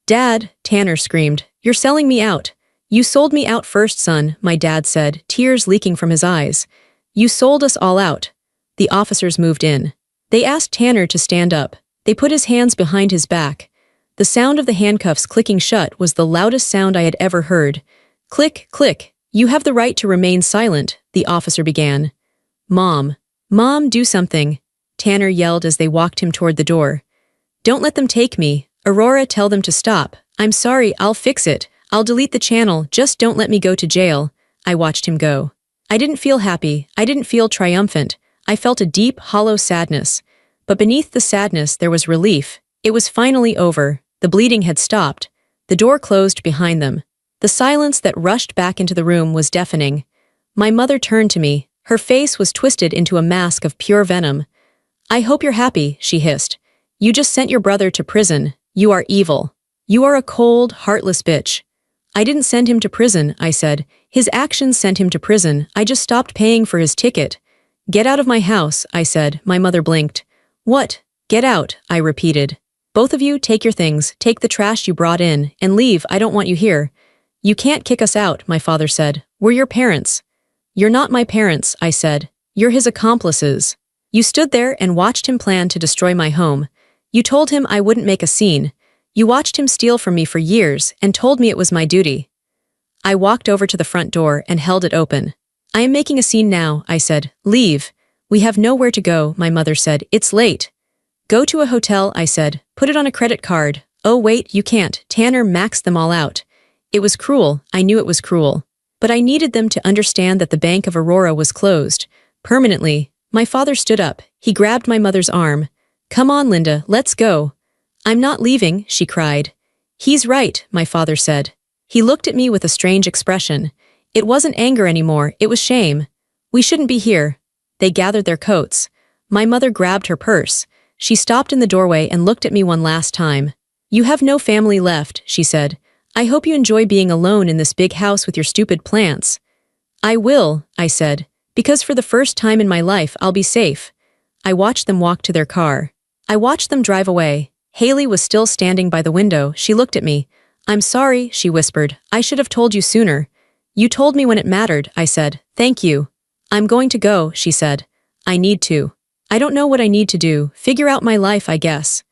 Dad, Tanner screamed, you're selling me out. You sold me out first, son, my dad said, tears leaking from his eyes. You sold us all out. The officers moved in. They asked Tanner to stand up. They put his hands behind his back. The sound of the handcuffs clicking shut was the loudest sound I had ever heard. Click, click. You have the right to remain silent, the officer began. Mom, do something, Tanner yelled as they walked him toward the door. Don't let them take me. Aurora, tell them to stop. I'm sorry, I'll fix it. I'll delete the channel, just don't let me go to jail. I watched him go. I didn't feel happy. I didn't feel triumphant. I felt a deep, hollow sadness. But beneath the sadness there was relief. It was finally over. The bleeding had stopped. The door closed behind them. The silence that rushed back into the room was deafening. My mother turned to me. Her face was twisted into a mask of pure venom. I hope you're happy, she hissed. You just sent your brother to prison. You are evil. You are a cold, heartless bitch. I didn't send him to prison, I said. His actions sent him to prison. I just stopped paying for his ticket. Get out of my house, I said. My mother blinked. What? Get out, I repeated. Both of you take your things, take the trash you brought in, and leave. I don't want you here. You can't kick us out, my father said. We're your parents. You're not my parents, I said. You're his accomplices. You stood there and watched him plan to destroy my home. You told him I wouldn't make a scene. You watched him steal from me for years and told me it was my duty. I walked over to the front door and held it open. I am making a scene now, I said. Leave. We have nowhere to go, my mother said. It's late. Go to a hotel, I said. Put it on a credit card. Oh wait, you can't. Tanner maxed them all out. It was cruel. I knew it was cruel. But I needed them to understand that the Bank of Aurora was closed. Permanently. My father stood up. He grabbed my mother's arm. Come on, Linda, let's go. "I'm not leaving," she cried. "He's right," my father said. He looked at me with a strange expression. It wasn't anger anymore, it was shame. "We shouldn't be here." They gathered their coats. My mother grabbed her purse. She stopped in the doorway and looked at me one last time. "You have no family left," she said. "I hope you enjoy being alone in this big house with your stupid plants." "I will," I said, "because for the first time in my life I'll be safe." I watched them walk to their car. I watched them drive away. Haley was still standing by the window. She looked at me. "I'm sorry," she whispered. "I should have told you sooner." "You told me when it mattered," I said. "Thank you." "I'm going to go," she said. "I need to. I don't know what I need to do. Figure out my life, I guess."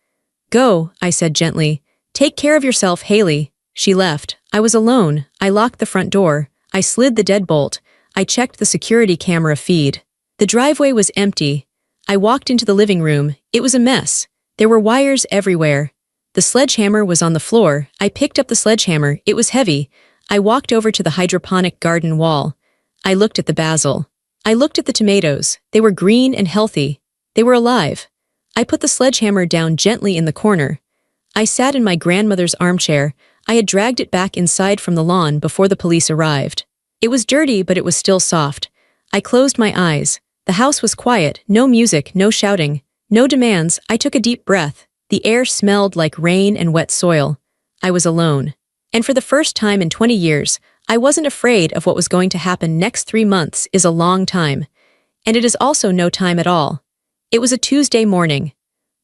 "Go," I said gently. "Take care of yourself, Haley." She left. I was alone. I locked the front door. I slid the deadbolt. I checked the security camera feed. The driveway was empty. I walked into the living room. It was a mess. There were wires everywhere. The sledgehammer was on the floor. I picked up the sledgehammer. It was heavy. I walked over to the hydroponic garden wall. I looked at the basil. I looked at the tomatoes. They were green and healthy. They were alive. I put the sledgehammer down gently in the corner. I sat in my grandmother's armchair. I had dragged it back inside from the lawn before the police arrived. It was dirty, but it was still soft. I closed my eyes. The house was quiet, no music, no shouting, no demands. I took a deep breath. The air smelled like rain and wet soil. I was alone. And for the first time in 20 years, I wasn't afraid of what was going to happen next. 3 months is a long time. And it is also no time at all. It was a Tuesday morning.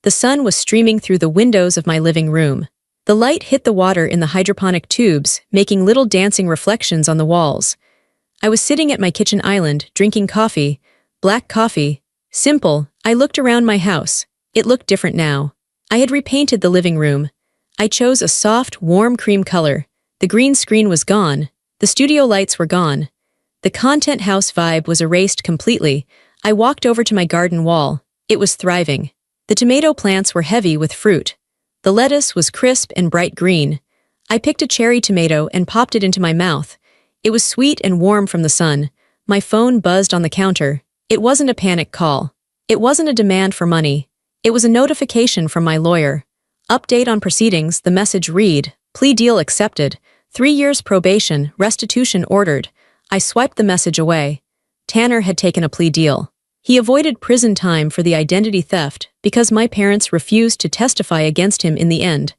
The sun was streaming through the windows of my living room. The light hit the water in the hydroponic tubes, making little dancing reflections on the walls. I was sitting at my kitchen island, drinking coffee. Black coffee. Simple. I looked around my house. It looked different now. I had repainted the living room. I chose a soft, warm cream color. The green screen was gone. The studio lights were gone. The content house vibe was erased completely. I walked over to my garden wall. It was thriving. The tomato plants were heavy with fruit. The lettuce was crisp and bright green. I picked a cherry tomato and popped it into my mouth. It was sweet and warm from the sun. My phone buzzed on the counter. It wasn't a panic call. It wasn't a demand for money. It was a notification from my lawyer. Update on proceedings. The message read, "Plea deal accepted. 3 years probation, restitution ordered." I swiped the message away. Tanner had taken a plea deal. He avoided prison time for the identity theft because my parents refused to testify against him in the end.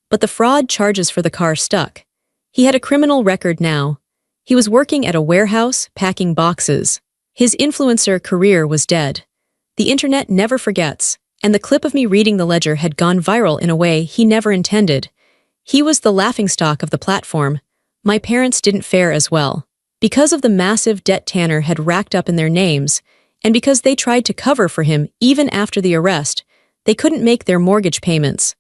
But the fraud charges for the car stuck. He had a criminal record now. He was working at a warehouse, packing boxes. His influencer career was dead. The internet never forgets, and the clip of me reading the ledger had gone viral in a way he never intended. He was the laughingstock of the platform. My parents didn't fare as well. Because of the massive debt Tanner had racked up in their names, and because they tried to cover for him even after the arrest, they couldn't make their mortgage payments.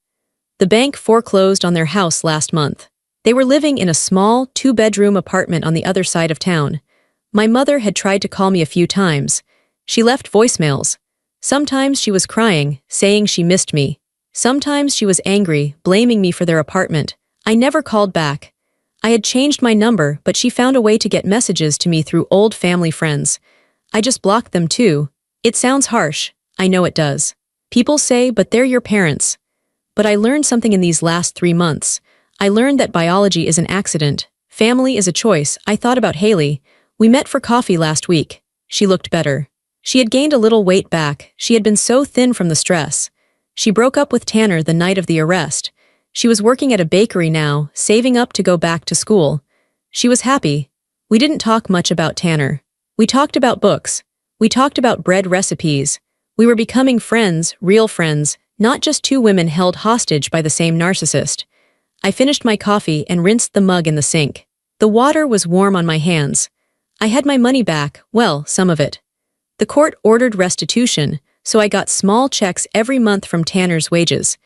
The bank foreclosed on their house last month. They were living in a small, 2-bedroom apartment on the other side of town. My mother had tried to call me a few times. She left voicemails. Sometimes she was crying, saying she missed me. Sometimes she was angry, blaming me for their apartment. I never called back. I had changed my number, but she found a way to get messages to me through old family friends. I just blocked them too. It sounds harsh. I know it does. People say, but they're your parents. But I learned something in these last 3 months. I learned that biology is an accident. Family is a choice. I thought about Haley. We met for coffee last week. She looked better. She had gained a little weight back. She had been so thin from the stress. She broke up with Tanner the night of the arrest. She was working at a bakery now, saving up to go back to school. She was happy. We didn't talk much about Tanner. We talked about books. We talked about bread recipes. We were becoming friends, real friends, not just 2 women held hostage by the same narcissist. I finished my coffee and rinsed the mug in the sink. The water was warm on my hands. I had my money back, well, some of it. The court ordered restitution, so I got small checks every month from Tanner's wages.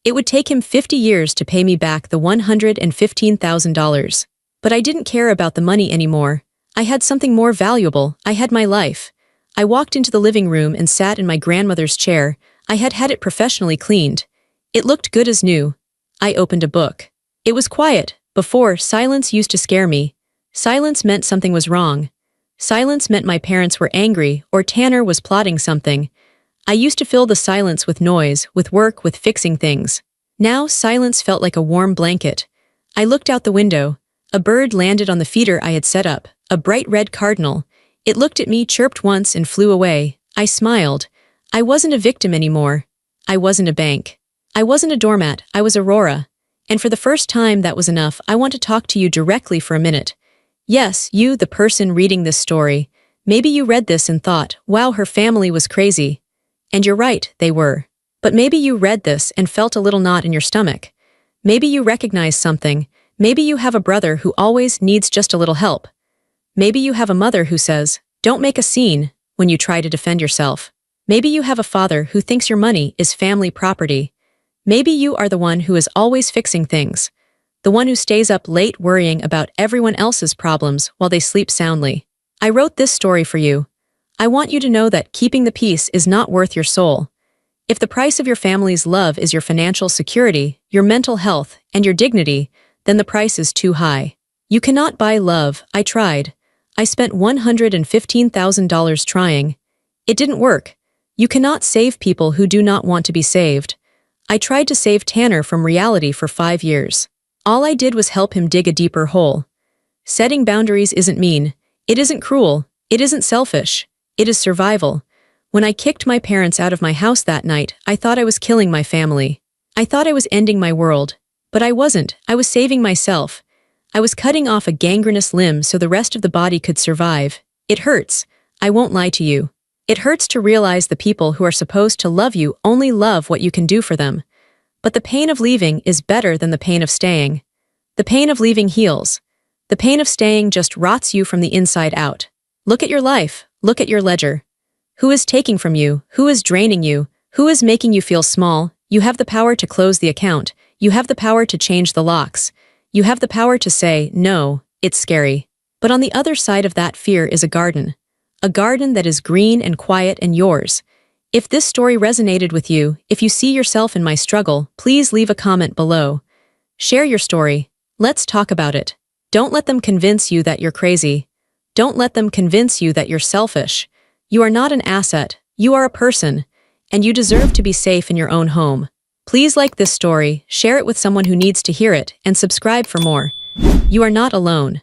It would take him 50 years to pay me back the $115,000. But I didn't care about the money anymore. I had something more valuable. I had my life. I walked into the living room and sat in my grandmother's chair. I had had it professionally cleaned. It looked good as new. I opened a book. It was quiet. Before, silence used to scare me. Silence meant something was wrong. Silence meant my parents were angry or Tanner was plotting something. I used to fill the silence with noise, with work, with fixing things. Now silence felt like a warm blanket. I looked out the window. A bird landed on the feeder I had set up, a bright red cardinal. It looked at me, chirped once, and flew away. I smiled. I wasn't a victim anymore. I wasn't a bank. I wasn't a doormat, I was Aurora. And for the first time, that was enough. I want to talk to you directly for a minute. Yes, you, the person reading this story. Maybe you read this and thought, wow, her family was crazy. And you're right, they were. But maybe you read this and felt a little knot in your stomach. Maybe you recognize something. Maybe you have a brother who always needs just a little help. Maybe you have a mother who says, don't make a scene, when you try to defend yourself. Maybe you have a father who thinks your money is family property. Maybe you are the one who is always fixing things. The one who stays up late worrying about everyone else's problems while they sleep soundly. I wrote this story for you. I want you to know that keeping the peace is not worth your soul. If the price of your family's love is your financial security, your mental health, and your dignity, then the price is too high. You cannot buy love. I tried. I spent $115,000 trying. It didn't work. You cannot save people who do not want to be saved. I tried to save Tanner from reality for 5 years. All I did was help him dig a deeper hole. Setting boundaries isn't mean. It isn't cruel. It isn't selfish. It is survival. When I kicked my parents out of my house that night, I thought I was killing my family. I thought I was ending my world. But I wasn't. I was saving myself. I was cutting off a gangrenous limb so the rest of the body could survive. It hurts. I won't lie to you. It hurts to realize the people who are supposed to love you only love what you can do for them. But the pain of leaving is better than the pain of staying. The pain of leaving heals. The pain of staying just rots you from the inside out. Look at your life. Look at your ledger. Who is taking from you? Who is draining you? Who is making you feel small? You have the power to close the account. You have the power to change the locks. You have the power to say, no, it's scary. But on the other side of that fear is a garden. A garden that is green and quiet and yours. If this story resonated with you, if you see yourself in my struggle, please leave a comment below. Share your story. Let's talk about it. Don't let them convince you that you're crazy. Don't let them convince you that you're selfish. You are not an asset. You are a person. And you deserve to be safe in your own home. Please like this story, share it with someone who needs to hear it, and subscribe for more. You are not alone.